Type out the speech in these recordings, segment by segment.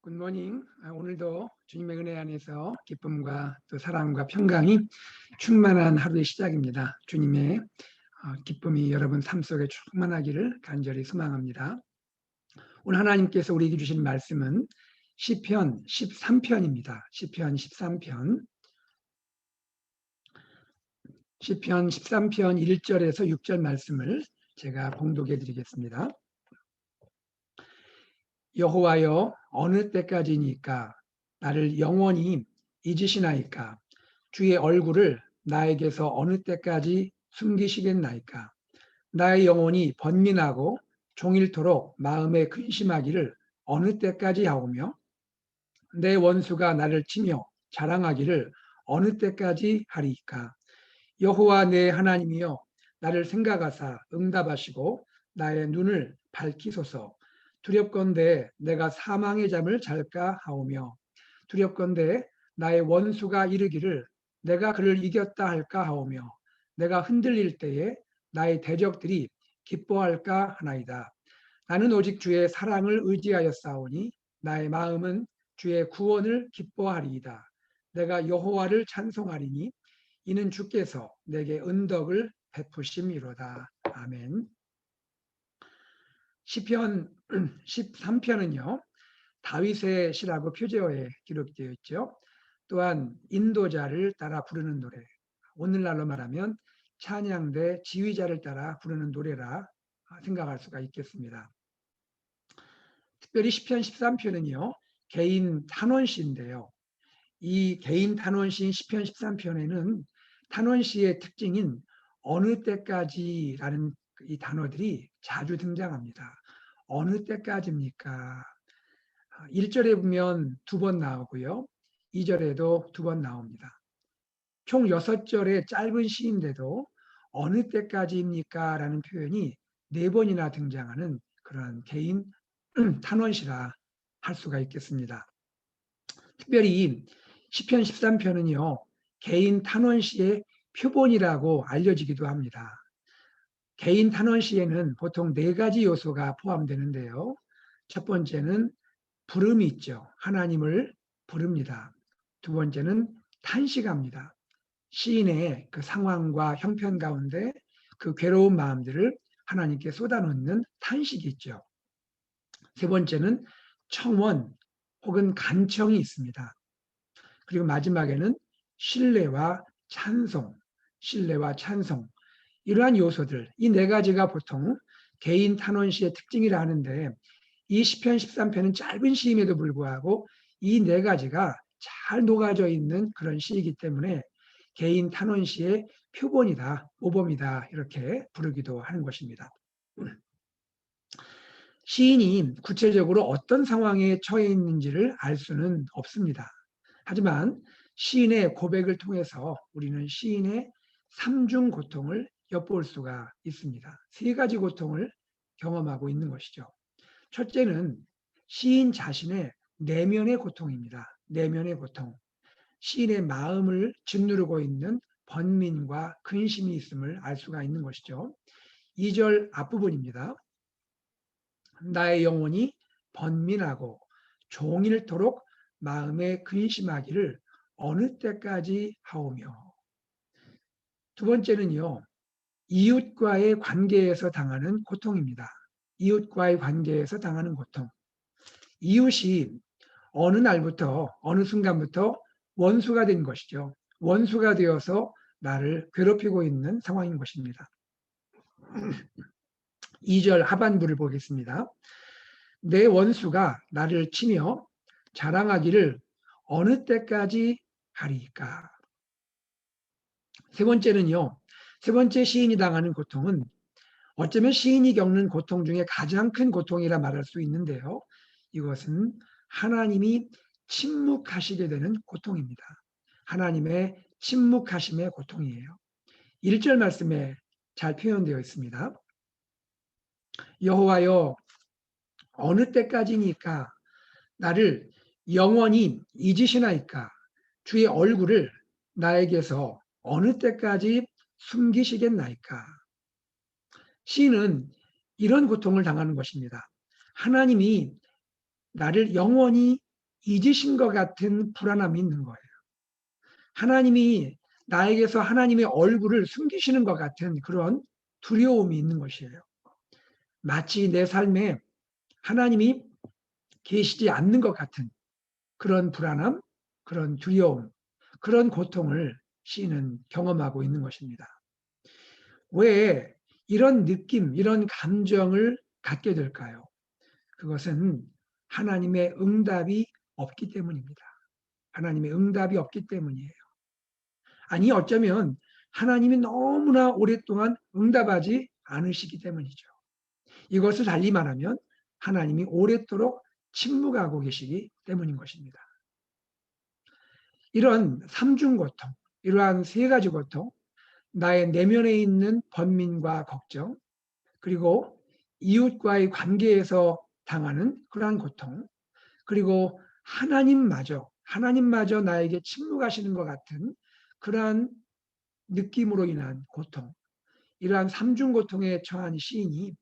굿모닝. 오늘도 주님의 은혜 안에서 기쁨과 또 사랑과 평강이 충만한 하루의 시작입니다. 주님의 기쁨이 여러분 삶 속에 충만하기를 간절히 소망합니다. 오늘 하나님께서 우리에게 주신 말씀은 시편 13편입니다. 시편 13편. 시편 13편 1절에서 6절 말씀을 제가 봉독해 드리겠습니다. 여호와여, 어느 때까지니까 나를 영원히 잊으시나이까? 주의 얼굴을 나에게서 어느 때까지 숨기시겠나이까? 나의 영혼이 번민하고 종일토록 마음에 근심하기를 어느 때까지 하오며, 내 원수가 나를 치며 자랑하기를 어느 때까지 하리이까? 여호와 내 하나님이여, 나를 생각하사 응답하시고 나의 눈을 밝히소서. 두렵건대 내가 사망의 잠을 잘까 하오며, 두렵건대 나의 원수가 이르기를 내가 그를 이겼다 할까 하오며, 내가 흔들릴 때에 나의 대적들이 기뻐할까 하나이다. 나는 오직 주의 사랑을 의지하여 싸우니 나의 마음은 주의 구원을 기뻐하리이다. 내가 여호와를 찬송하리니 이는 주께서 내게 은덕을 베푸심이로다. 아멘. 시편 13편은요. 다윗의 시라고 표제어에 기록되어 있죠. 또한 인도자를 따라 부르는 노래, 오늘날로 말하면 찬양대 지휘자를 따라 부르는 노래라 생각할 수가 있겠습니다. 특별히 시편 13편은요. 개인 탄원시인데요. 이 개인 탄원시인 시편 13편에는 탄원시의 특징인 어느 때까지라는 이 단어들이 자주 등장합니다. 어느 때까지입니까? 1절에 보면 2번 나오고요. 2절에도 2번 나옵니다. 총 6절의 짧은 시인데도 어느 때까지입니까? 라는 표현이 4번이나 등장하는 그런 개인 탄원시라 할 수가 있겠습니다. 특별히 시편 13편은요. 개인 탄원시의 표본이라고 알려지기도 합니다. 개인 탄원시에는 보통 4가지 요소가 포함되는데요. 첫 번째는 부름이 있죠. 하나님을 부릅니다. 두 번째는 탄식합니다. 시인의 그 상황과 형편 가운데 그 괴로운 마음들을 하나님께 쏟아놓는 탄식이 있죠. 세 번째는 청원 혹은 간청이 있습니다. 그리고 마지막에는 신뢰와 찬송, 신뢰와 찬송. 이러한 요소들, 이 4가지가 보통 개인 탄원시의 특징이라 하는데, 이 시편 13편은 짧은 시임에도 불구하고 이 4가지가 잘 녹아져 있는 그런 시이기 때문에 개인 탄원시의 표본이다, 모범이다 이렇게 부르기도 하는 것입니다. 시인이 구체적으로 어떤 상황에 처해 있는지를 알 수는 없습니다. 하지만 시인의 고백을 통해서 우리는 시인의 3중 고통을 엿볼 수가 있습니다. 3가지 고통을 경험하고 있는 것이죠. 첫째는 시인 자신의 내면의 고통입니다. 내면의 고통. 시인의 마음을 짓누르고 있는 번민과 근심이 있음을 알 수가 있는 것이죠. 2절 앞부분입니다. 나의 영혼이 번민하고 종일토록 마음에 근심하기를 어느 때까지 하오며. 두 번째는요. 이웃과의 관계에서 당하는 고통입니다. 이웃과의 관계에서 당하는 고통. 이웃이 어느 날부터 어느 순간부터 원수가 된 것이죠. 원수가 되어서 나를 괴롭히고 있는 상황인 것입니다. 2절 하반부를 보겠습니다. 내 원수가 나를 치며 자랑하기를 어느 때까지 하리까? 세 번째는요. 세 번째 시인이 당하는 고통은 어쩌면 시인이 겪는 고통 중에 가장 큰 고통이라 말할 수 있는데요. 이것은 하나님이 침묵하시게 되는 고통입니다. 하나님의 침묵하심의 고통이에요. 1절 말씀에 잘 표현되어 있습니다. 여호와여, 어느 때까지니까 나를 영원히 잊으시나이까? 주의 얼굴을 나에게서 어느 때까지 숨기시겠나이까? 시인은 이런 고통을 당하는 것입니다. 하나님이 나를 영원히 잊으신 것 같은 불안함이 있는 거예요. 하나님이 나에게서 하나님의 얼굴을 숨기시는 것 같은 그런 두려움이 있는 것이에요. 마치 내 삶에 하나님이 계시지 않는 것 같은 그런 불안함, 그런 두려움, 그런 고통을 시인은 경험하고 있는 것입니다. 왜 이런 느낌, 이런 감정을 갖게 될까요? 그것은 하나님의 응답이 없기 때문입니다. 하나님의 응답이 없기 때문이에요. 아니, 어쩌면 하나님이 너무나 오랫동안 응답하지 않으시기 때문이죠. 이것을 달리 말하면 하나님이 오랫도록 침묵하고 계시기 때문인 것입니다. 이런 삼중 고통, 이러한 세 가지 고통, 나의 내면에 있는 번민과 걱정, 그리고 이웃과의 관계에서 당하는 그러한 고통, 그리고 하나님마저 나에게 침묵하시는 것 같은 그러한 느낌으로 인한 고통, 이러한 삼중 고통에 처한 시인이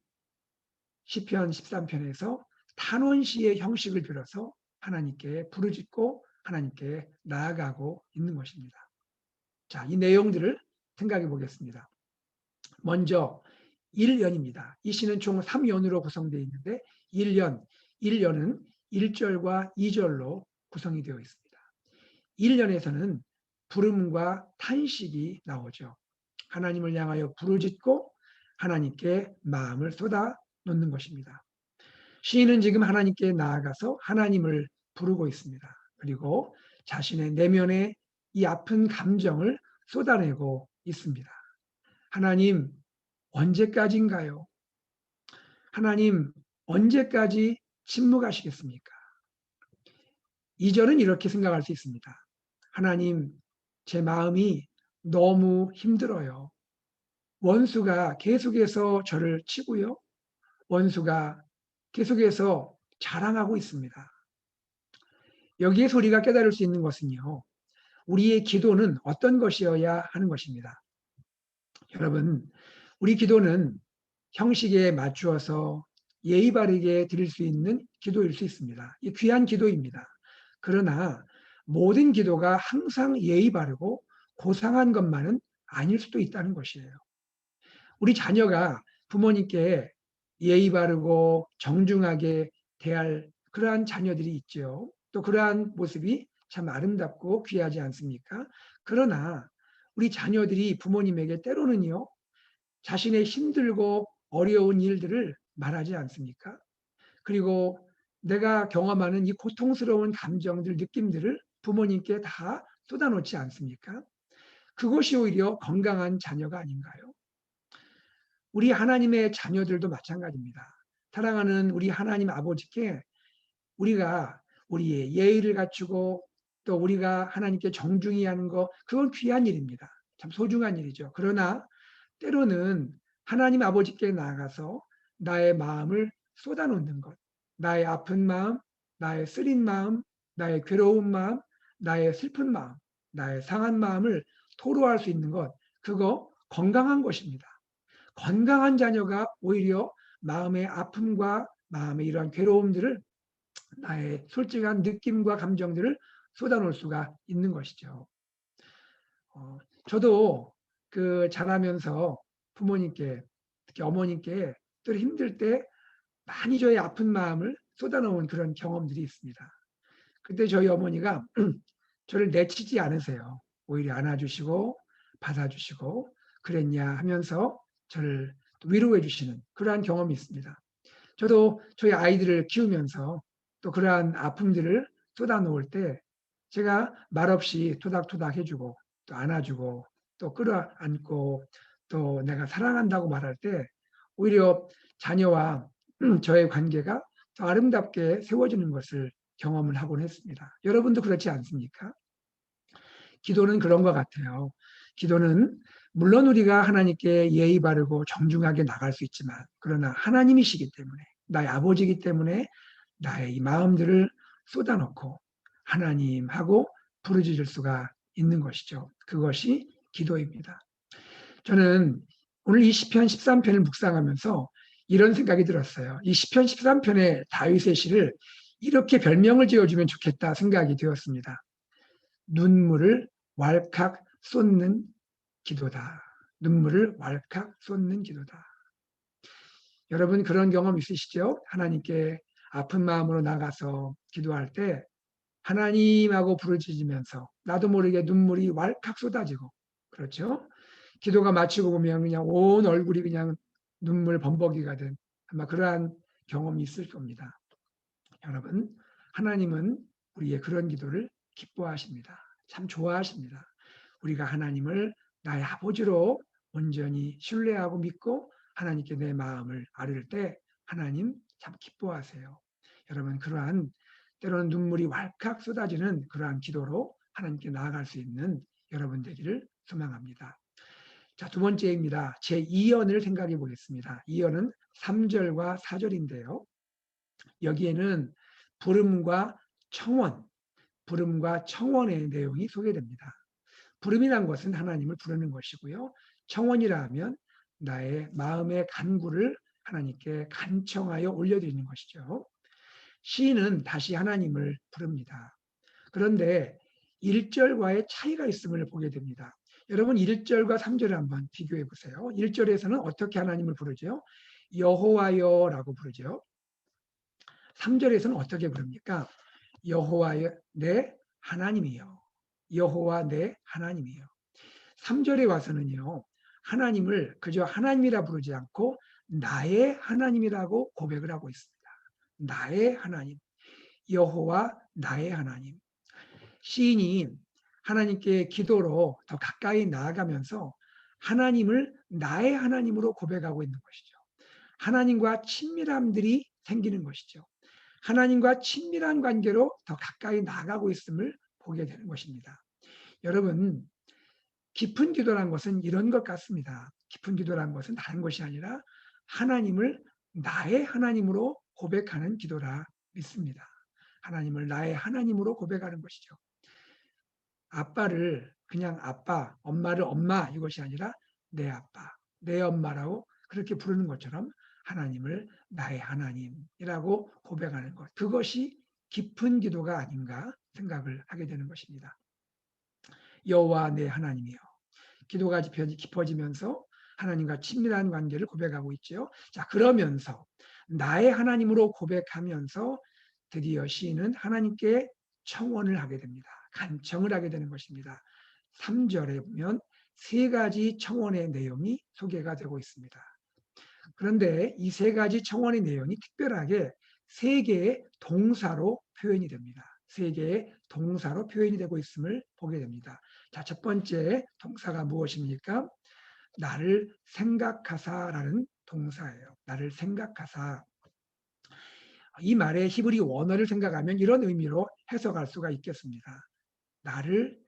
시편 13편에서 탄원시의 형식을 빌어서 하나님께 부르짖고 하나님께 나아가고 있는 것입니다. 자, 이 내용들을 생각해 보겠습니다. 먼저 1년입니다. 이 시는 총 3연으로 구성되어 있는데 1년은 1절과 2절로 구성이 되어 있습니다. 1년에서는 부름과 탄식이 나오죠. 하나님을 향하여 부르짖고 하나님께 마음을 쏟아 놓는 것입니다. 시인은 지금 하나님께 나아가서 하나님을 부르고 있습니다. 그리고 자신의 내면의 이 아픈 감정을 쏟아내고 있습니다. 하나님, 언제까지인가요? 하나님, 언제까지 침묵하시겠습니까? 2절은 이렇게 생각할 수 있습니다. 하나님, 제 마음이 너무 힘들어요. 원수가 계속해서 저를 치고요. 원수가 계속해서 자랑하고 있습니다. 여기에서 우리가 깨달을 수 있는 것은요. 우리의 기도는 어떤 것이어야 하는 것입니다. 여러분, 우리 기도는 형식에 맞추어서 예의 바르게 드릴 수 있는 기도일 수 있습니다. 이 귀한 기도입니다. 그러나 모든 기도가 항상 예의 바르고 고상한 것만은 아닐 수도 있다는 것이에요. 우리 자녀가 부모님께 예의 바르고 정중하게 대할 그러한 자녀들이 있죠. 또 그러한 모습이 참 아름답고 귀하지 않습니까? 그러나 우리 자녀들이 부모님에게 때로는요, 자신의 힘들고 어려운 일들을 말하지 않습니까? 그리고 내가 경험하는 이 고통스러운 감정들, 느낌들을 부모님께 다 쏟아놓지 않습니까? 그것이 오히려 건강한 자녀가 아닌가요? 우리 하나님의 자녀들도 마찬가지입니다. 사랑하는 우리 하나님 아버지께 우리가 우리의 예의를 갖추고 또 우리가 하나님께 정중히 하는 거, 그건 귀한 일입니다. 참 소중한 일이죠. 그러나 때로는 하나님 아버지께 나아가서 나의 마음을 쏟아놓는 것, 나의 아픈 마음, 나의 쓰린 마음, 나의 괴로운 마음, 나의 슬픈 마음, 나의 상한 마음을 토로할 수 있는 것, 그거 건강한 것입니다. 건강한 자녀가 오히려 마음의 아픔과 마음의 이러한 괴로움들을 나의 솔직한 느낌과 감정들을 쏟아놓을 수가 있는 것이죠. 저도 그 자라면서 부모님께 특히 어머님께 또 힘들 때 많이 저의 아픈 마음을 쏟아놓은 그런 경험들이 있습니다. 그때 저희 어머니가 저를 내치지 않으세요. 오히려 안아주시고 받아주시고 그랬냐 하면서 저를 위로해 주시는 그러한 경험이 있습니다. 저도 저희 아이들을 키우면서 또 그러한 아픔들을 쏟아놓을 때 제가 말없이 토닥토닥 해주고 또 안아주고 또 끌어안고 또 내가 사랑한다고 말할 때 오히려 자녀와 저의 관계가 더 아름답게 세워지는 것을 경험을 하곤 했습니다. 여러분도 그렇지 않습니까? 기도는 그런 것 같아요. 기도는 물론 우리가 하나님께 예의 바르고 정중하게 나갈 수 있지만 그러나 하나님이시기 때문에 나의 아버지이기 때문에 나의 이 마음들을 쏟아놓고 하나님하고 부르짖을 수가 있는 것이죠. 그것이 기도입니다. 저는 오늘 이 시편 13편을 묵상하면서 이런 생각이 들었어요. 이 시편 13편의 다윗의 시를 이렇게 별명을 지어주면 좋겠다 생각이 되었습니다. 눈물을 왈칵 쏟는 기도다. 눈물을 왈칵 쏟는 기도다. 여러분 그런 경험 있으시죠? 하나님께 아픈 마음으로 나가서 기도할 때 하나님하고 부르짖으면서 나도 모르게 눈물이 왈칵 쏟아지고, 그렇죠? 기도가 마치고 보면 그냥 온 얼굴이 그냥 눈물 범벅이가 된 아마 그러한 경험이 있을 겁니다. 여러분, 하나님은 우리의 그런 기도를 기뻐하십니다. 참 좋아하십니다. 우리가 하나님을 나의 아버지로 온전히 신뢰하고 믿고 하나님께 내 마음을 아뢰을 때 하나님 참 기뻐하세요. 여러분, 그러한 때로는 눈물이 왈칵 쏟아지는 그러한 기도로 하나님께 나아갈 수 있는 여러분 되기를 소망합니다. 자, 두 번째입니다. 제2연을 생각해 보겠습니다. 2연은 3절과 4절인데요. 여기에는 부름과 청원, 부름과 청원의 내용이 소개됩니다. 부름이란 것은 하나님을 부르는 것이고요. 청원이라 하면 나의 마음의 간구를 하나님께 간청하여 올려드리는 것이죠. 시인은 다시 하나님을 부릅니다. 그런데 1절과의 차이가 있음을 보게 됩니다. 여러분 1절과 3절을 한번 비교해 보세요. 1절에서는 어떻게 하나님을 부르죠? 여호와여라고 부르죠. 3절에서는 어떻게 부릅니까? 여호와 내 하나님이요. 여호와 내 하나님이요. 3절에 와서는요. 하나님을 그저 하나님이라 부르지 않고 나의 하나님이라고 고백을 하고 있습니다. 나의 하나님. 여호와 나의 하나님. 시인이 하나님께 기도로 더 가까이 나아가면서 하나님을 나의 하나님으로 고백하고 있는 것이죠. 하나님과 친밀함들이 생기는 것이죠. 하나님과 친밀한 관계로 더 가까이 나아가고 있음을 보게 되는 것입니다. 여러분, 깊은 기도란 것은 이런 것 같습니다. 깊은 기도란 것은 다른 것이 아니라 하나님을 나의 하나님으로 고백하는 기도라 믿습니다. 하나님을 나의 하나님으로 고백하는 것이죠. 아빠를 그냥 아빠, 엄마를 엄마 이것이 아니라 내 아빠, 내 엄마라고 그렇게 부르는 것처럼 하나님을 나의 하나님이라고 고백하는 것. 그것이 깊은 기도가 아닌가 생각을 하게 되는 것입니다. 여호와 내 하나님이요. 기도가 깊어지면서 하나님과 친밀한 관계를 고백하고 있죠. 자, 그러면서 나의 하나님으로 고백하면서 드디어 시인은 하나님께 청원을 하게 됩니다. 간청을 하게 되는 것입니다. 3절에 보면 세 가지 청원의 내용이 소개가 되고 있습니다. 그런데 이 세 가지 청원의 내용이 특별하게 세 개의 동사로 표현이 됩니다. 세 개의 동사로 표현이 되고 있음을 보게 됩니다. 자, 첫 번째 동사가 무엇입니까? 나를 생각하사라는 동사예요. 나를 생각하사. 이 말의 히브리 원어를 생각하면 이런 의미로 해석할 수가 있겠습니다. 나를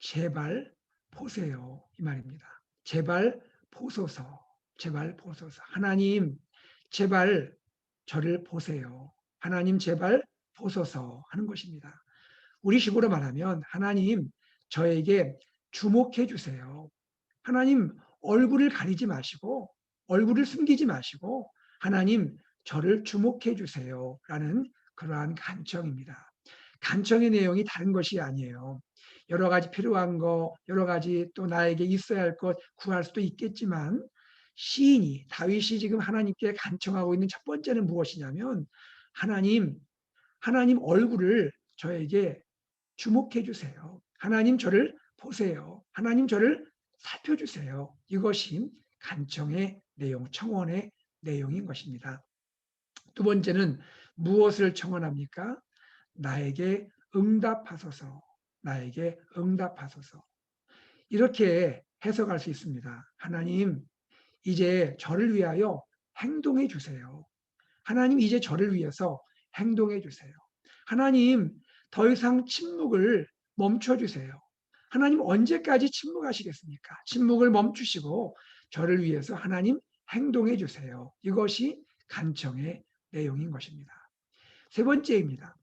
제발 보세요. 이 말입니다. 제발 보소서. 제발 보소서. 하나님, 제발 저를 보세요. 하나님, 제발 보소서 하는 것입니다. 우리식으로 말하면 하나님, 저에게 주목해 주세요. 하나님, 얼굴을 가리지 마시고 얼굴을 숨기지 마시고 하나님, 저를 주목해 주세요. 라는 그러한 간청입니다. 간청의 내용이 다른 것이 아니에요. 여러 가지 필요한 거, 여러 가지 또 나에게 있어야 할 것 구할 수도 있겠지만 시인이 다윗이 지금 하나님께 간청하고 있는 첫 번째는 무엇이냐면 하나님, 하나님 얼굴을 저에게 주목해 주세요. 하나님 저를 보세요. 하나님 저를 살펴주세요. 이것이 간청의 내용, 청원의 내용인 것입니다. 두 번째는 무엇을 청원합니까? 나에게 응답하소서. 나에게 응답하소서. 이렇게 해석할 수 있습니다. 하나님, 이제 저를 위하여 행동해 주세요. 하나님, 이제 저를 위해서 행동해 주세요. 하나님, 더 이상 침묵을 멈춰 주세요. 하나님, 언제까지 침묵하시겠습니까? 침묵을 멈추시고 저를 위해서 하나님 행동해 주세요. 이것이 간청의 내용인 것입니다. 세 번째입니다.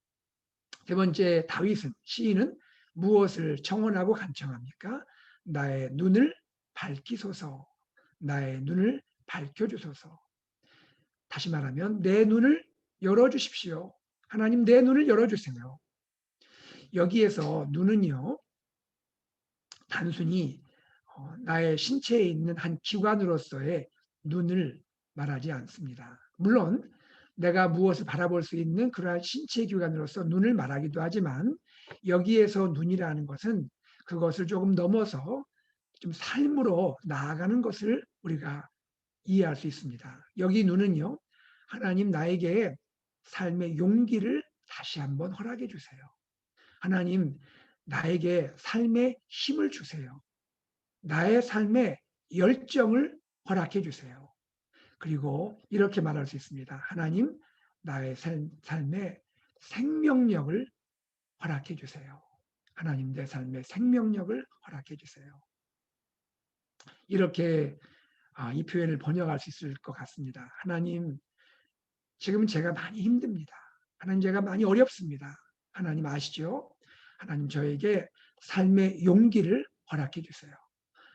세 번째 다윗은 시인은 무엇을 청원하고 간청합니까? 나의 눈을 밝히소서. 나의 눈을 밝혀주소서. 다시 말하면 내 눈을 열어주십시오. 하나님 내 눈을 열어주세요. 여기에서 눈은요, 단순히 나의 신체에 있는 한 기관으로서의 눈을 말하지 않습니다. 물론 내가 무엇을 바라볼 수 있는 그러한 신체 기관으로서 눈을 말하기도 하지만 여기에서 눈이라는 것은 그것을 조금 넘어서 좀 삶으로 나아가는 것을 우리가 이해할 수 있습니다. 여기 눈은요, 하나님 나에게 삶의 용기를 다시 한번 허락해 주세요. 하나님 나에게 삶의 힘을 주세요. 나의 삶에 열정을 허락해 주세요. 그리고 이렇게 말할 수 있습니다. 하나님, 나의 삶에 생명력을 허락해 주세요. 하나님, 내 삶에 생명력을 허락해 주세요. 이렇게 이 표현을 번역할 수 있을 것 같습니다. 하나님, 지금 제가 많이 힘듭니다. 하나님, 제가 많이 어렵습니다. 하나님 아시죠? 하나님, 저에게 삶의 용기를 허락해 주세요.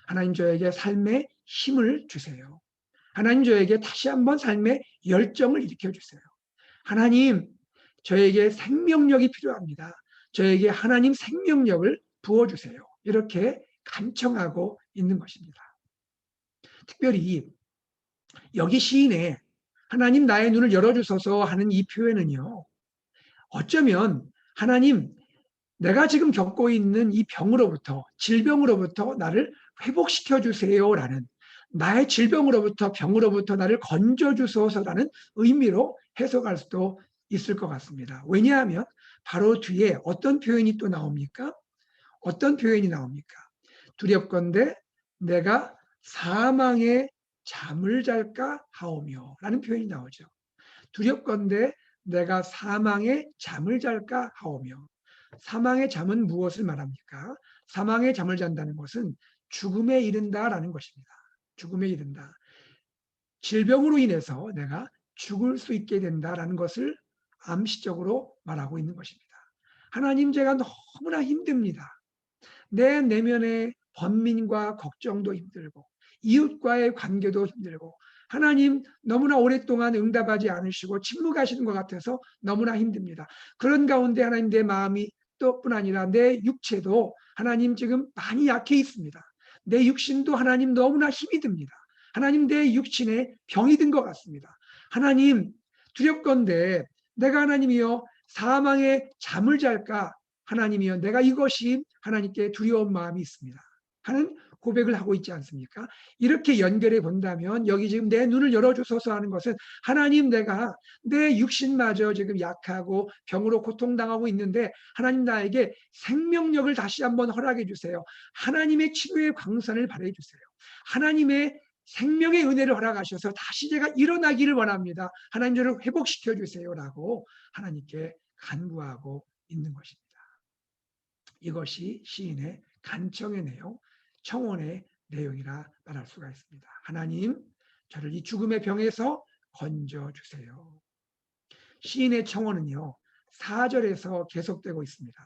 하나님, 저에게 삶의 힘을 주세요. 하나님, 저에게 다시 한번 삶의 열정을 일으켜 주세요. 하나님, 저에게 생명력이 필요합니다. 저에게 하나님 생명력을 부어주세요. 이렇게 간청하고 있는 것입니다. 특별히 여기 시인의 하나님 나의 눈을 열어주소서 하는 이 표현은요, 어쩌면 하나님 내가 지금 겪고 있는 이 병으로부터, 질병으로부터 나를 회복시켜 주세요라는, 나의 질병으로부터, 병으로부터 나를 건져 주소서라는 의미로 해석할 수도 있을 것 같습니다. 왜냐하면 바로 뒤에 어떤 표현이 또 나옵니까? 어떤 표현이 나옵니까? 두렵건대 내가 사망의 잠을 잘까 하오며 라는 표현이 나오죠. 두렵건대 내가 사망의 잠을 잘까 하오며. 사망의 잠은 무엇을 말합니까? 사망의 잠을 잔다는 것은 죽음에 이른다라는 것입니다. 죽음에 이른다. 질병으로 인해서 내가 죽을 수 있게 된다라는 것을 암시적으로 말하고 있는 것입니다. 하나님, 제가 너무나 힘듭니다. 내 내면의 번민과 걱정도 힘들고 이웃과의 관계도 힘들고 하나님 너무나 오랫동안 응답하지 않으시고 침묵하시는 것 같아서 너무나 힘듭니다. 그런 가운데 하나님 내 마음이 또뿐 아니라 내 육체도 하나님 지금 많이 약해 있습니다. 내 육신도 하나님 너무나 힘이 듭니다. 하나님 내 육신에 병이 든 것 같습니다. 하나님 두렵건대 내가 하나님이여 사망의 잠을 잘까 하나님이여 내가 이것이 하나님께 두려운 마음이 있습니다 하는 고백을 하고 있지 않습니까? 이렇게 연결해 본다면 여기 지금 내 눈을 열어주소서 하는 것은 하나님 내가 내 육신마저 지금 약하고 병으로 고통당하고 있는데 하나님 나에게 생명력을 다시 한번 허락해 주세요. 하나님의 치료의 광선을 발해 주세요. 하나님의 생명의 은혜를 허락하셔서 다시 제가 일어나기를 원합니다. 하나님 저를 회복시켜 주세요라고 하나님께 간구하고 있는 것입니다. 이것이 시인의 간청의 내용, 청원의 내용이라 말할 수가 있습니다. 하나님, 저를 이 죽음의 병에서 건져주세요. 시인의 청원은요, 4절에서 계속되고 있습니다.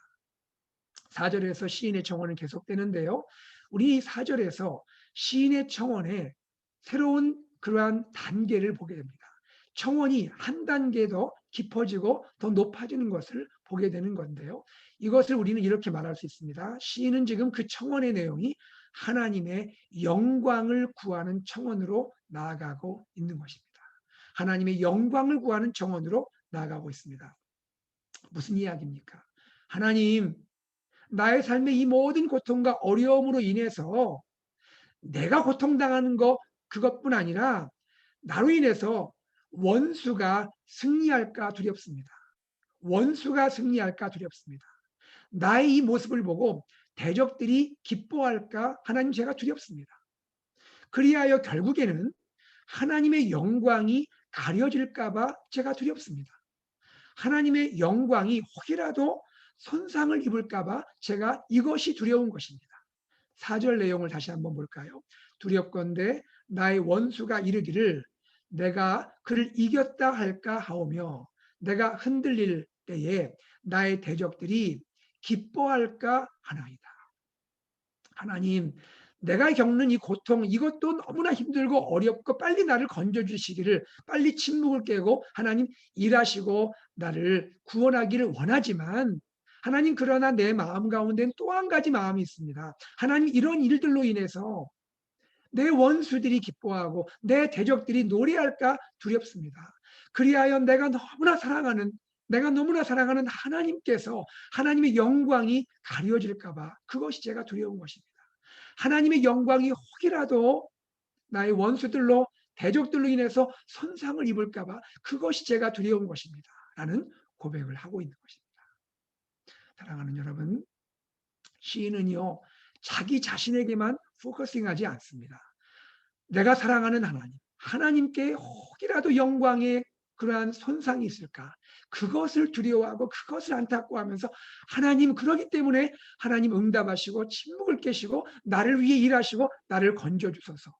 4절에서 시인의 청원은 계속되는데요. 우리 4절에서 시인의 청원에 새로운 그러한 단계를 보게 됩니다. 청원이 한 단계 더 깊어지고 더 높아지는 것을 보게 되는 건데요. 이것을 우리는 이렇게 말할 수 있습니다. 시인은 지금 그 청원의 내용이 하나님의 영광을 구하는 청원으로 나아가고 있는 것입니다. 하나님의 영광을 구하는 청원으로 나아가고 있습니다. 무슨 이야기입니까? 하나님, 나의 삶의 이 모든 고통과 어려움으로 인해서 내가 고통당하는 것 그것뿐 아니라 나로 인해서 원수가 승리할까 두렵습니다. 원수가 승리할까 두렵습니다. 나의 이 모습을 보고 대적들이 기뻐할까 하나님 제가 두렵습니다. 그리하여 결국에는 하나님의 영광이 가려질까 봐 제가 두렵습니다. 하나님의 영광이 혹이라도 손상을 입을까 봐 제가 이것이 두려운 것입니다. 4절 내용을 다시 한번 볼까요? 두렵건대 나의 원수가 이르기를 내가 그를 이겼다 할까 하오며 내가 흔들릴 때에 나의 대적들이 기뻐할까 하나이다. 하나님, 내가 겪는 이 고통, 이것도 너무나 힘들고 어렵고 빨리 나를 건져주시기를, 빨리 침묵을 깨고 하나님 일하시고 나를 구원하기를 원하지만, 하나님 그러나 내 마음 가운데는 또 한 가지 마음이 있습니다. 하나님 이런 일들로 인해서 내 원수들이 기뻐하고 내 대적들이 노래할까 두렵습니다. 그리하여 내가 너무나 사랑하는 하나님께서, 하나님의 영광이 가려질까 봐, 그것이 제가 두려운 것입니다. 하나님의 영광이 혹이라도 나의 원수들로, 대적들로 인해서 손상을 입을까 봐, 그것이 제가 두려운 것입니다. 라는 고백을 하고 있는 것입니다. 사랑하는 여러분, 시인은요, 자기 자신에게만 포커싱하지 않습니다. 내가 사랑하는 하나님께 혹이라도 영광의 그러한 손상이 있을까, 그것을 두려워하고 그것을 안타까워하면서, 하나님 그러기 때문에 하나님 응답하시고 침묵을 깨시고 나를 위해 일하시고 나를 건져주소서.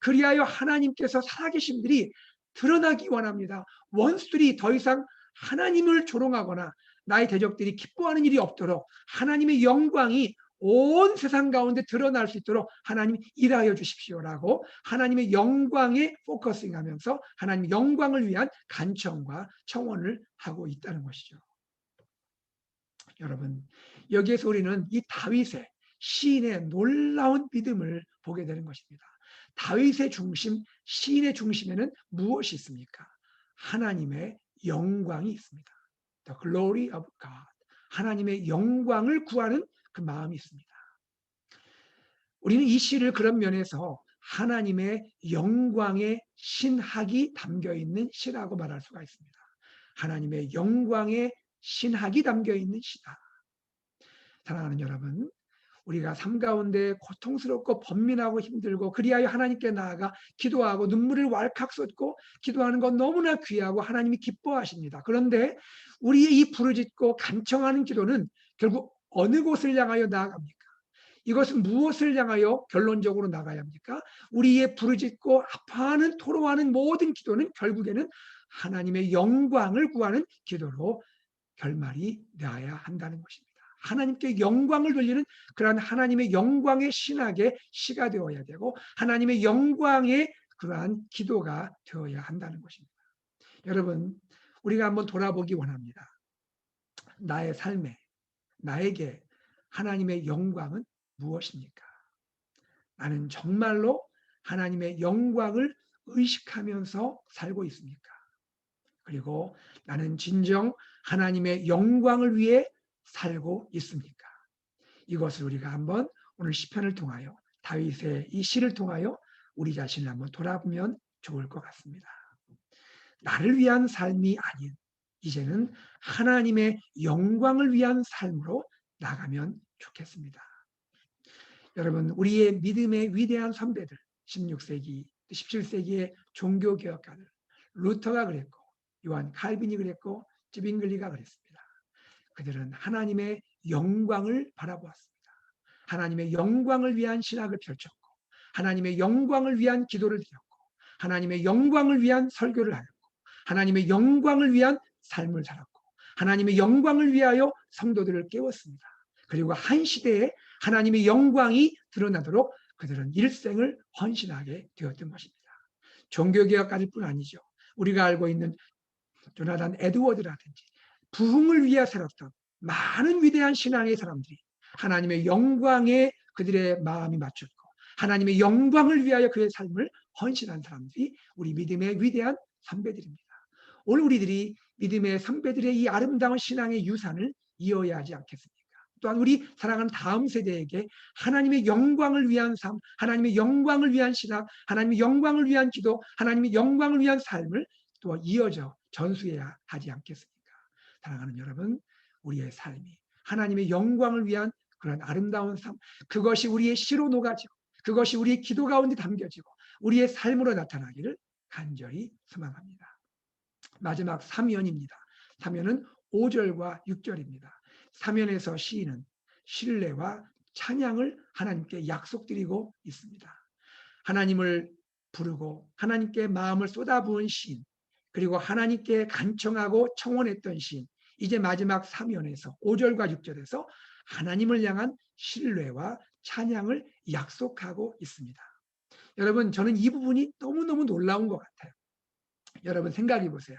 그리하여 하나님께서 살아계신 분들이 드러나기 원합니다. 원수들이 더 이상 하나님을 조롱하거나 나의 대적들이 기뻐하는 일이 없도록, 하나님의 영광이 온 세상 가운데 드러날 수 있도록 하나님 일하여 주십시오라고 하나님의 영광에 포커싱하면서 하나님의 영광을 위한 간청과 청원을 하고 있다는 것이죠. 여러분, 여기에서 우리는 이 다윗의, 시인의 놀라운 믿음을 보게 되는 것입니다. 다윗의 중심, 시인의 중심에는 무엇이 있습니까? 하나님의 영광이 있습니다. The glory of God. 하나님의 영광을 구하는 그 마음이 있습니다. 우리는 이 시를 그런 면에서 하나님의 영광의 신학이 담겨 있는 시라고 말할 수가 있습니다. 하나님의 영광의 신학이 담겨 있는 시다. 사랑하는 여러분, 우리가 삶 가운데 고통스럽고 번민하고 힘들고 그리하여 하나님께 나아가 기도하고 눈물을 왈칵 쏟고 기도하는 건 너무나 귀하고 하나님이 기뻐하십니다. 그런데 우리의 이 부르짖고 간청하는 기도는 결국 어느 곳을 향하여 나아갑니까? 이것은 무엇을 향하여 결론적으로 나가야 합니까? 우리의 부르짖고 아파하는, 토로하는 모든 기도는 결국에는 하나님의 영광을 구하는 기도로 결말이 나야 한다는 것입니다. 하나님께 영광을 돌리는 그러한 하나님의 영광의 신학의 시가 되어야 되고, 하나님의 영광의 그러한 기도가 되어야 한다는 것입니다. 여러분, 우리가 한번 돌아보기 원합니다. 나의 삶에, 나에게 하나님의 영광은 무엇입니까? 나는 정말로 하나님의 영광을 의식하면서 살고 있습니까? 그리고 나는 진정 하나님의 영광을 위해 살고 있습니까? 이것을 우리가 한번 오늘 시편을 통하여, 다윗의 이 시를 통하여 우리 자신을 한번 돌아보면 좋을 것 같습니다. 나를 위한 삶이 아닌 이제는 하나님의 영광을 위한 삶으로 나가면 좋겠습니다. 여러분, 우리의 믿음의 위대한 선배들, 16세기, 17세기의 종교개혁가들, 루터가 그랬고 요한 칼빈이 그랬고 찌빙글리가 그랬습니다. 그들은 하나님의 영광을 바라보았습니다. 하나님의 영광을 위한 신학을 펼쳤고, 하나님의 영광을 위한 기도를 드렸고, 하나님의 영광을 위한 설교를 하였고, 하나님의 영광을 위한 삶을 살았고, 하나님의 영광을 위하여 성도들을 깨웠습니다. 그리고 한 시대에 하나님의 영광이 드러나도록 그들은 일생을 헌신하게 되었던 것입니다. 종교개혁가일 뿐 아니죠. 우리가 알고 있는 조나단 에드워드라든지 부흥을 위해 살았던 많은 위대한 신앙의 사람들이 하나님의 영광에 그들의 마음이 맞췄고, 하나님의 영광을 위하여 그의 삶을 헌신한 사람들이 우리 믿음의 위대한 선배들입니다. 오늘 우리들이 믿음의 선배들의 이 아름다운 신앙의 유산을 이어야 하지 않겠습니까? 또한 우리 사랑하는 다음 세대에게 하나님의 영광을 위한 삶, 하나님의 영광을 위한 신학, 하나님의 영광을 위한 기도, 하나님의 영광을 위한 삶을 또 이어져 전수해야 하지 않겠습니까? 사랑하는 여러분, 우리의 삶이 하나님의 영광을 위한 그런 아름다운 삶, 그것이 우리의 시로 녹아지고 그것이 우리의 기도 가운데 담겨지고 우리의 삶으로 나타나기를 간절히 소망합니다. 마지막 사면입니다. 사면은 5절과 6절입니다. 사면에서 시인은 신뢰와 찬양을 하나님께 약속드리고 있습니다. 하나님을 부르고 하나님께 마음을 쏟아부은 시인, 그리고 하나님께 간청하고 청원했던 시인, 이제 마지막 사면에서 5절과 6절에서 하나님을 향한 신뢰와 찬양을 약속하고 있습니다. 여러분, 저는 이 부분이 너무너무 놀라운 것 같아요. 여러분 생각해 보세요.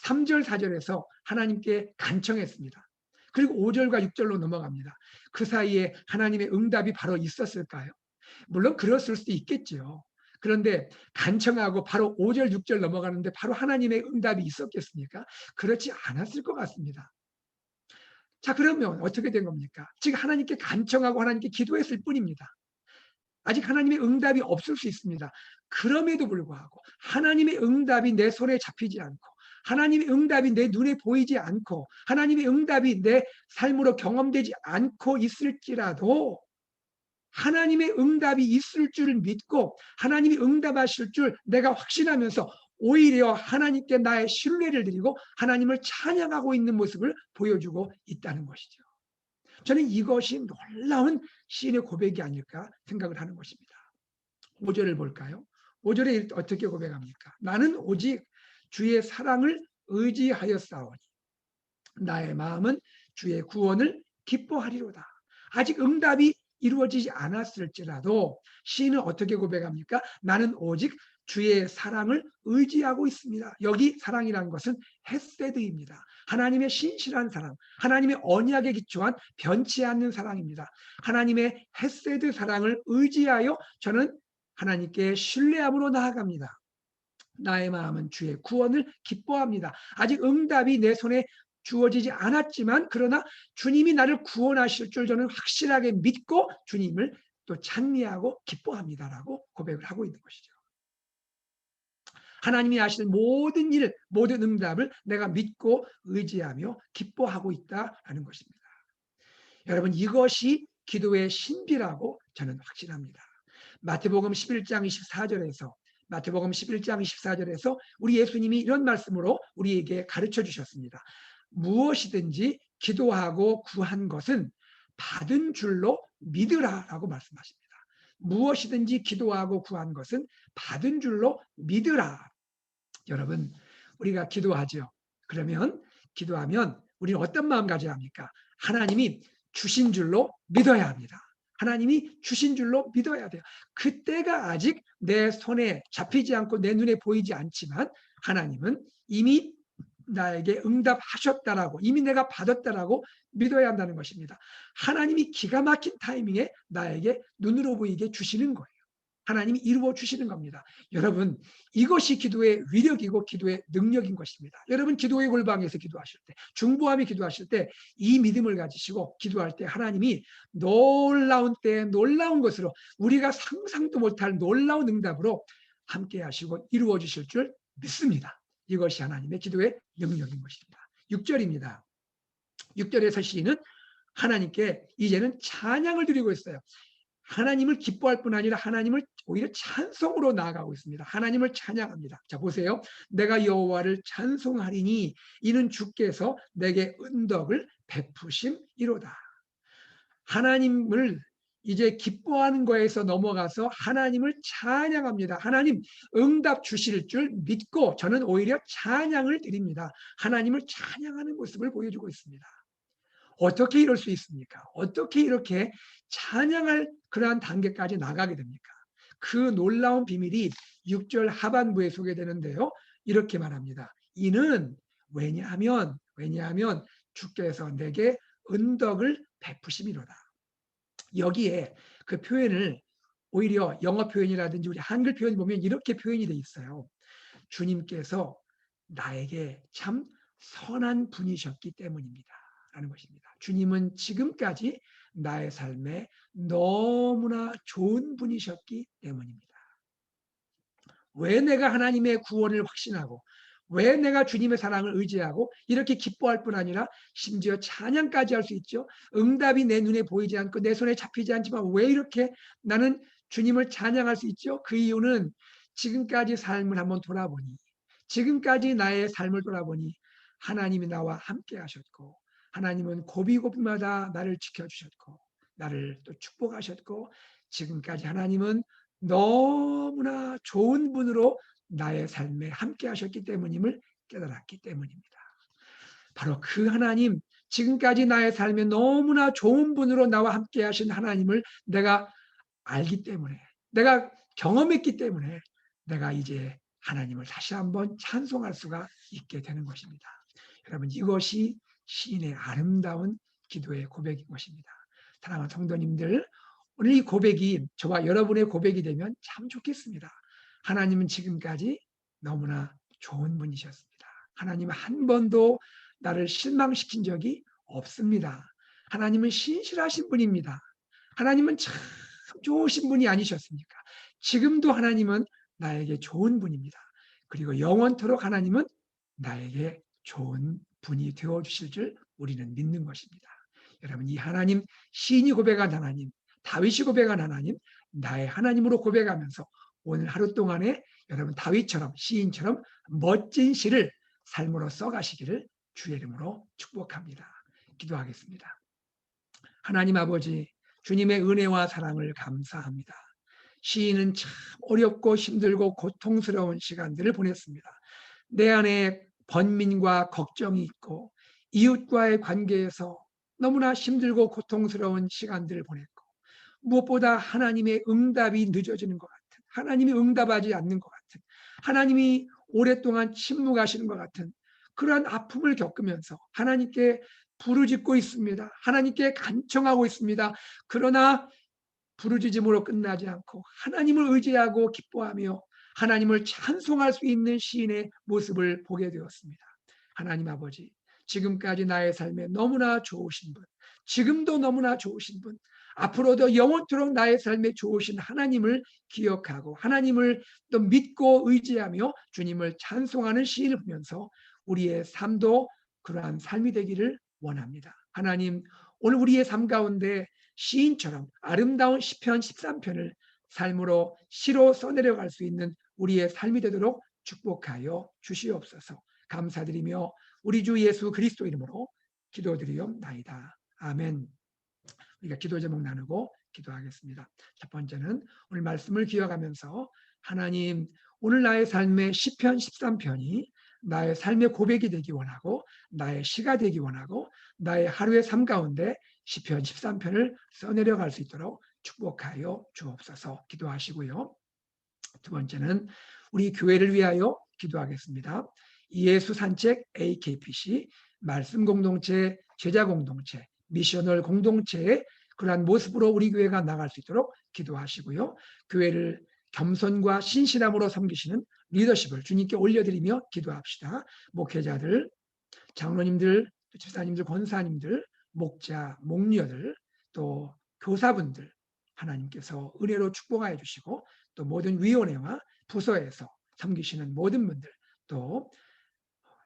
3절, 4절에서 하나님께 간청했습니다. 그리고 5절과 6절로 넘어갑니다. 그 사이에 하나님의 응답이 바로 있었을까요? 물론 그랬을 수도 있겠죠. 그런데 간청하고 바로 5절, 6절 넘어가는데 바로 하나님의 응답이 있었겠습니까? 그렇지 않았을 것 같습니다. 자, 그러면 어떻게 된 겁니까? 지금 하나님께 간청하고 하나님께 기도했을 뿐입니다. 아직 하나님의 응답이 없을 수 있습니다. 그럼에도 불구하고 하나님의 응답이 내 손에 잡히지 않고, 하나님의 응답이 내 눈에 보이지 않고, 하나님의 응답이 내 삶으로 경험되지 않고 있을지라도 하나님의 응답이 있을 줄 믿고 하나님이 응답하실 줄 내가 확신하면서 오히려 하나님께 나의 신뢰를 드리고 하나님을 찬양하고 있는 모습을 보여주고 있다는 것이죠. 저는 이것이 놀라운 시인의 고백이 아닐까 생각을 하는 것입니다. 5절을 볼까요? 5절에 어떻게 고백합니까? 나는 오직 주의 사랑을 의지하였사오니 나의 마음은 주의 구원을 기뻐하리로다. 아직 응답이 이루어지지 않았을지라도 시인은 어떻게 고백합니까? 나는 오직 주의 사랑을 의지하고 있습니다. 여기 사랑이라는 것은 헤세드입니다. 하나님의 신실한 사랑, 하나님의 언약에 기초한 변치 않는 사랑입니다. 하나님의 헤세드 사랑을 의지하여 저는 하나님께 신뢰함으로 나아갑니다. 나의 마음은 주의 구원을 기뻐합니다. 아직 응답이 내 손에 주어지지 않았지만 그러나 주님이 나를 구원하실 줄 저는 확실하게 믿고 주님을 또 찬미하고 기뻐합니다라고 고백을 하고 있는 것이죠. 하나님이 하시는 모든 일, 모든 응답을 내가 믿고 의지하며 기뻐하고 있다라는 것입니다. 여러분, 이것이 기도의 신비라고 저는 확신합니다. 마태복음 11장 24절에서 마태복음 11장 24절에서 우리 예수님이 이런 말씀으로 우리에게 가르쳐 주셨습니다. 무엇이든지 기도하고 구한 것은 받은 줄로 믿으라라고 말씀하십니다. 무엇이든지 기도하고 구한 것은 받은 줄로 믿으라. 여러분, 우리가 기도하죠. 그러면 기도하면 우리는 어떤 마음 가져야 합니까? 하나님이 주신 줄로 믿어야 합니다. 하나님이 주신 줄로 믿어야 돼요. 그때가 아직 내 손에 잡히지 않고 내 눈에 보이지 않지만 하나님은 이미 나에게 응답하셨다라고, 이미 내가 받았다라고 믿어야 한다는 것입니다. 하나님이 기가 막힌 타이밍에 나에게 눈으로 보이게 주시는 거예요. 하나님이 이루어 주시는 겁니다. 여러분, 이것이 기도의 위력이고 기도의 능력인 것입니다. 여러분, 기도의 골방에서 기도하실 때, 중보함에 기도하실 때 이 믿음을 가지시고 기도할 때 하나님이 놀라운 때에 놀라운 것으로 우리가 상상도 못할 놀라운 응답으로 함께 하시고 이루어 주실 줄 믿습니다. 이것이 하나님의 기도의 능력인 것입니다. 6절입니다. 6절에서 시인은 하나님께 이제는 찬양을 드리고 있어요. 하나님을 기뻐할 뿐 아니라 하나님을 오히려 찬송으로 나아가고 있습니다. 하나님을 찬양합니다. 자, 보세요. 내가 여호와를 찬송하리니 이는 주께서 내게 은덕을 베푸심이로다. 하나님을 이제 기뻐하는 거에서 넘어가서 하나님을 찬양합니다. 하나님 응답 주실 줄 믿고 저는 오히려 찬양을 드립니다. 하나님을 찬양하는 모습을 보여주고 있습니다. 어떻게 이럴 수 있습니까? 어떻게 이렇게 찬양할 그러한 단계까지 나가게 됩니까? 그 놀라운 비밀이 6절 하반부에 소개되는데요. 이렇게 말합니다. 이는 왜냐하면 주께서 내게 은덕을 베푸심이로다. 여기에 그 표현을 오히려 영어 표현이라든지 우리 한글 표현 보면 이렇게 표현이 돼 있어요. 주님께서 나에게 참 선한 분이셨기 때문입니다. 라는 것입니다. 주님은 지금까지 나의 삶에 너무나 좋은 분이셨기 때문입니다. 왜 내가 하나님의 구원을 확신하고 왜 내가 주님의 사랑을 의지하고 이렇게 기뻐할 뿐 아니라 심지어 찬양까지 할 수 있죠. 응답이 내 눈에 보이지 않고 내 손에 잡히지 않지만 왜 이렇게 나는 주님을 찬양할 수 있죠? 그 이유는 지금까지 삶을 한번 돌아보니 지금까지 나의 삶을 돌아보니 하나님이 나와 함께 하셨고 하나님은 고비고비마다 나를 지켜주셨고 나를 또 축복하셨고 지금까지 하나님은 너무나 좋은 분으로 나의 삶에 함께 하셨기 때문임을 깨달았기 때문입니다. 바로 그 하나님, 지금까지 나의 삶에 너무나 좋은 분으로 나와 함께 하신 하나님을 내가 알기 때문에, 내가 경험했기 때문에 내가 이제 하나님을 다시 한번 찬송할 수가 있게 되는 것입니다. 여러분, 이것이 시인의 아름다운 기도의 고백인 것입니다. 사랑하는 성도님들, 오늘 이 고백이 저와 여러분의 고백이 되면 참 좋겠습니다. 하나님은 지금까지 너무나 좋은 분이셨습니다. 하나님은 한 번도 나를 실망시킨 적이 없습니다. 하나님은 신실하신 분입니다. 하나님은 참 좋으신 분이 아니셨습니까? 지금도 하나님은 나에게 좋은 분입니다. 그리고 영원토록 하나님은 나에게 좋은 분이 되어주실 줄 우리는 믿는 것입니다. 여러분, 이 하나님, 시인이 고백한 하나님, 다윗이 고백한 하나님, 나의 하나님으로 고백하면서 오늘 하루 동안에 여러분 다윗처럼, 시인처럼 멋진 시를 삶으로 써가시기를 주의 이름으로 축복합니다. 기도하겠습니다. 하나님 아버지, 주님의 은혜와 사랑을 감사합니다. 시인은 참 어렵고 힘들고 고통스러운 시간들을 보냈습니다. 내 안에 번민과 걱정이 있고 이웃과의 관계에서 너무나 힘들고 고통스러운 시간들을 보냈고, 무엇보다 하나님의 응답이 늦어지는 것 같은, 하나님이 응답하지 않는 것 같은, 하나님이 오랫동안 침묵하시는 것 같은 그러한 아픔을 겪으면서 하나님께 부르짖고 있습니다. 하나님께 간청하고 있습니다. 그러나 부르짖음으로 끝나지 않고 하나님을 의지하고 기뻐하며 하나님을 찬송할 수 있는 시인의 모습을 보게 되었습니다. 하나님 아버지, 지금까지 나의 삶에 너무나 좋으신 분, 지금도 너무나 좋으신 분, 앞으로도 영원토록 나의 삶에 좋으신 하나님을 기억하고 하나님을 또 믿고 의지하며 주님을 찬송하는 시인을 보면서 우리의 삶도 그러한 삶이 되기를 원합니다. 하나님, 오늘 우리의 삶 가운데 시인처럼 아름다운 시편 13편을 삶으로 시로 써내려갈 수 있는 우리의 삶이 되도록 축복하여 주시옵소서. 감사드리며 우리 주 예수 그리스도 이름으로 기도드리옵나이다. 아멘. 우리가 기도 제목 나누고 기도하겠습니다. 첫 번째는 오늘 말씀을 기억하면서 하나님, 오늘 나의 삶의 시편 13편이 나의 삶의 고백이 되기 원하고 나의 시가 되기 원하고 나의 하루의 삶 가운데 시편 13편을 써내려갈 수 있도록 축복하여 주옵소서. 기도하시고요. 두 번째는 우리 교회를 위하여 기도하겠습니다. 예수 산책 AKPC 말씀 공동체, 제자 공동체, 미셔널 공동체의 그러한 모습으로 우리 교회가 나갈 수 있도록 기도하시고요. 교회를 겸손과 신실함으로 섬기시는 리더십을 주님께 올려드리며 기도합시다. 목회자들, 장로님들, 집사님들, 권사님들, 목자, 목녀들, 또 교사분들 하나님께서 은혜로 축복하여 주시고, 또 모든 위원회와 부서에서 섬기시는 모든 분들, 또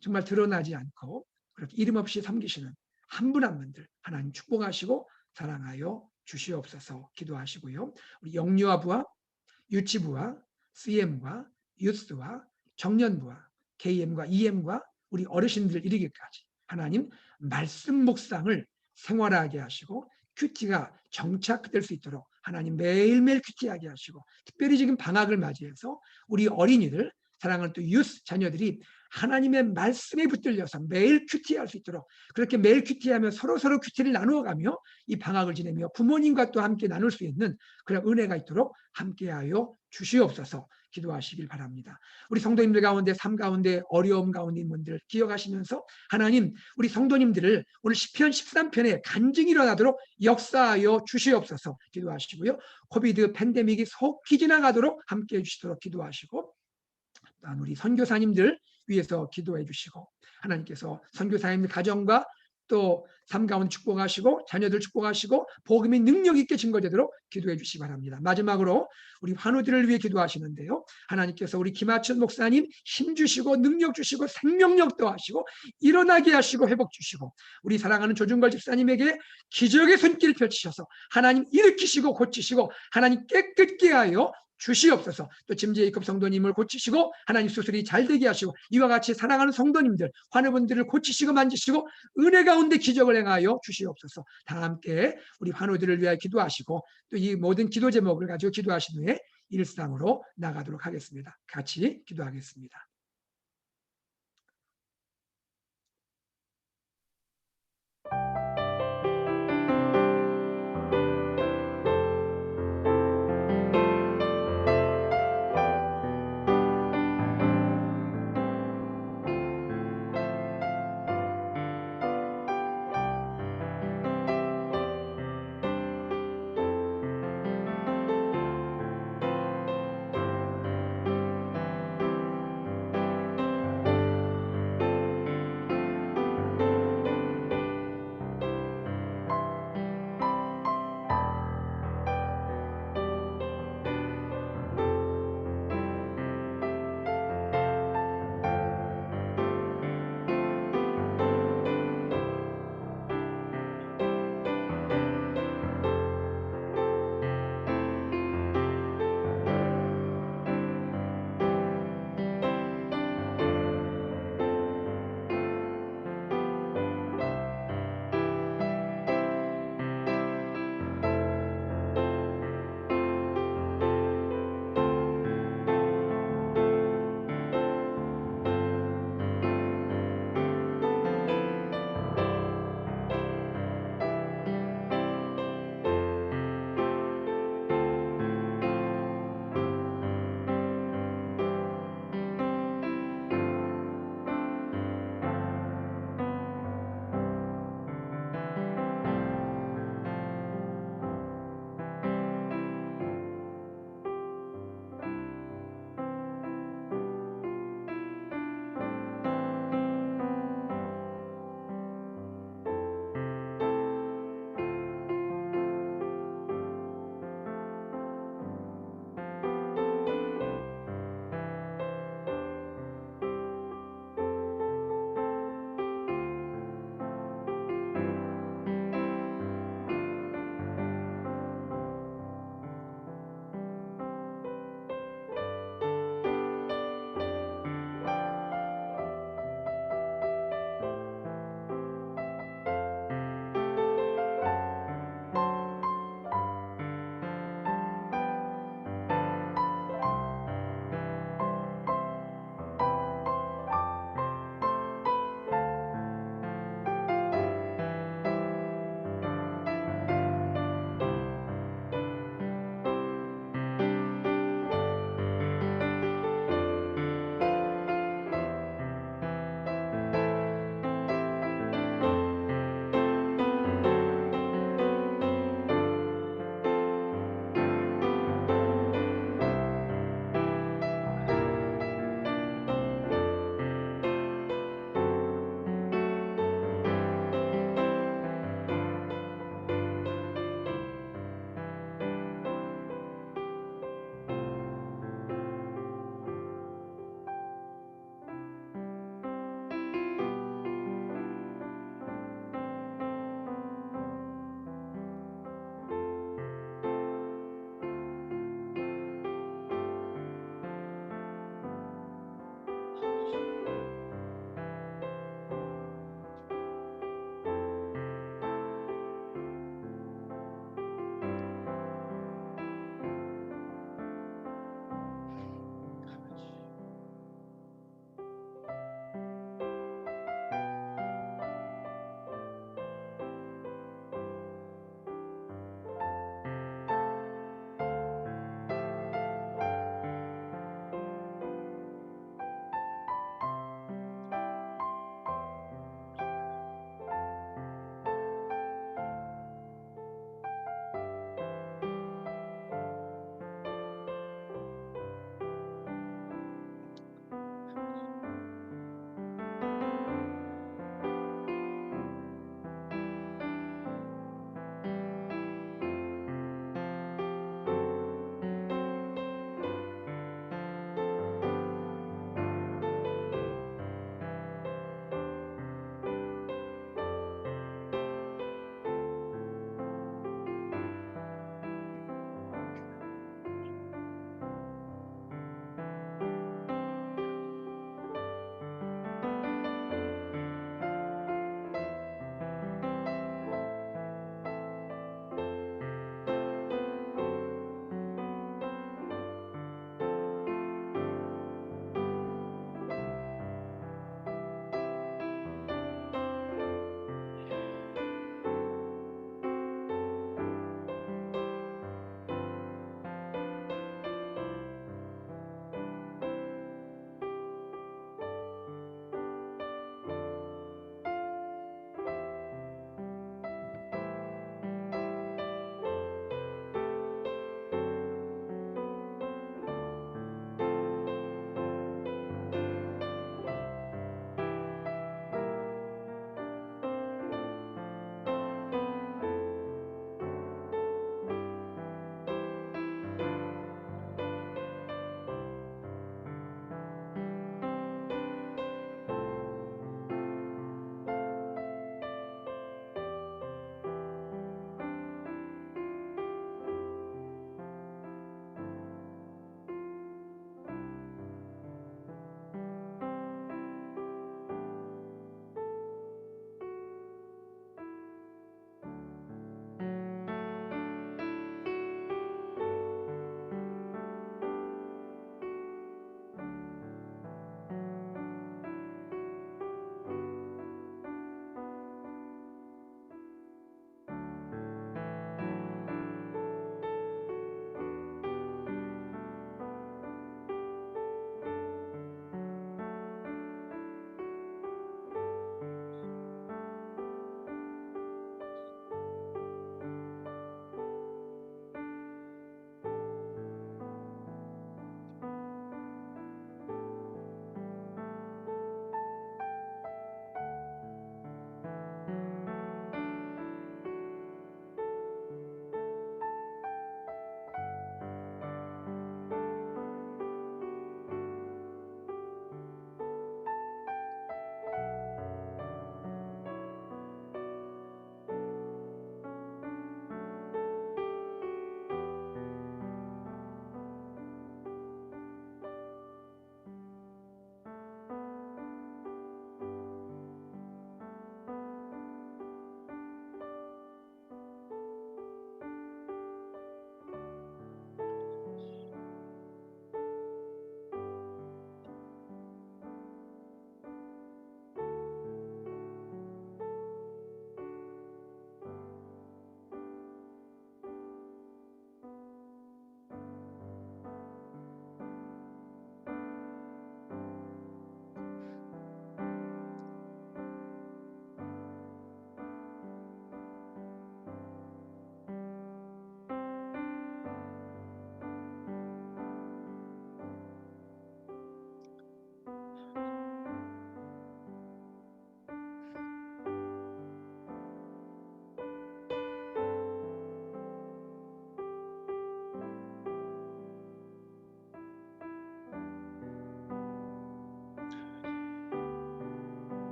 정말 드러나지 않고 그렇게 이름 없이 섬기시는 한 분 한 분들 하나님 축복하시고 사랑하여 주시옵소서. 기도하시고요. 우리 영유아부와 유치부와 CM과 유스와 청년부와 KM과 EM과 우리 어르신들 이르기까지 하나님 말씀 묵상을 생활하게 하시고 큐티가 정착될 수 있도록 하나님 매일매일 큐티하게 하시고, 특별히 지금 방학을 맞이해서 우리 어린이들, 사랑하는 또 유스 자녀들이 하나님의 말씀에 붙들려서 매일 큐티할 수 있도록, 그렇게 매일 큐티하며 서로 큐티를 나누어가며 이 방학을 지내며 부모님과 또 함께 나눌 수 있는 그런 은혜가 있도록 함께하여 주시옵소서. 기도하시길 바랍니다. 우리 성도님들 가운데 삶 가운데 어려움 가운데 있는 분들 기억하시면서 하나님, 우리 성도님들을 오늘 시편 13편에 간증이 일어나도록 역사하여 주시옵소서. 기도하시고요. 코비드 팬데믹이 속히 지나가도록 함께해 주시도록 기도하시고, 또한 우리 선교사님들 위해서 기도해 주시고, 하나님께서 선교사님들 가정과 또 삶 가운데 축복하시고 자녀들 축복하시고 복음이 능력 있게 증거되도록 기도해 주시기 바랍니다. 마지막으로 우리 환우들을 위해 기도하시는데요, 하나님께서 우리 김하천 목사님 힘 주시고 능력 주시고 생명력 더하시고 일어나게 하시고 회복 주시고, 우리 사랑하는 조준걸 집사님에게 기적의 손길 펼치셔서 하나님 일으키시고 고치시고 하나님 깨끗게 하여 주시옵소서. 또 짐제이컵 성도님을 고치시고 하나님 수술이 잘 되게 하시고, 이와 같이 사랑하는 성도님들 환우분들을 고치시고 만지시고 은혜 가운데 기적을 행하여 주시옵소서. 다 함께 우리 환우들을 위하여 기도하시고 또 이 모든 기도 제목을 가지고 기도하신 후에 일상으로 나가도록 하겠습니다. 같이 기도하겠습니다.